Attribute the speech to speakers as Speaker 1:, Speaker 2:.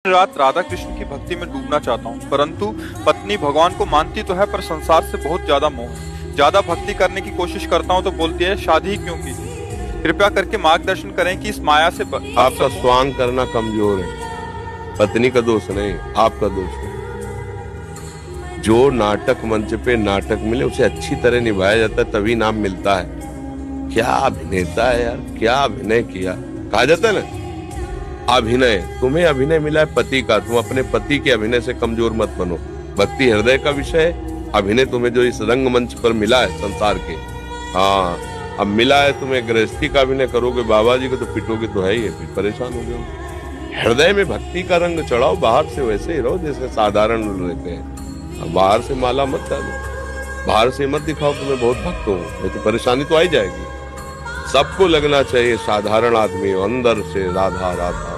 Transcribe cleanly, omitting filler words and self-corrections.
Speaker 1: रात राधा कृष्ण की भक्ति में डूबना चाहता हूँ, परंतु पत्नी भगवान को मानती तो है पर संसार से बहुत ज्यादा मोह है। ज्यादा भक्ति करने की कोशिश करता हूँ तो बोलती है शादी ही क्यों की। कृपया करके मार्गदर्शन करें कि इस माया से
Speaker 2: आपका स्वांग करना कमजोर है, पत्नी का दोष नहीं, आपका दोष है। जो नाटक मंच पे नाटक मिले उसे अच्छी तरह निभाया जाता है तभी नाम मिलता है। क्या अभिनेता है यार, क्या अभिनय किया। कहा जाता है ना, अभिनय, तुम्हें अभिनय मिला है पति का, तुम अपने पति के अभिनय से कमजोर मत बनो। भक्ति हृदय का विषय है, अभिनय तुम्हें जो इस रंगमंच पर मिला है संसार के, हाँ अब मिला है तुम्हें गृहस्थी का अभिनय करोगे, बाबा जी को तो पिटोगे तो है ही, फिर परेशान हो जाओगे। हृदय में भक्ति का रंग चढ़ाओ, बाहर से वैसे ही रहो जैसे साधारण रहते हैं। अब बाहर से माला मत डालो, बाहर से मत दिखाओ तुम्हें बहुत भक्त हो, नहीं तो परेशानी तो आई जाएगी। सबको लगना चाहिए साधारण आदमी अंदर से राधा राधा।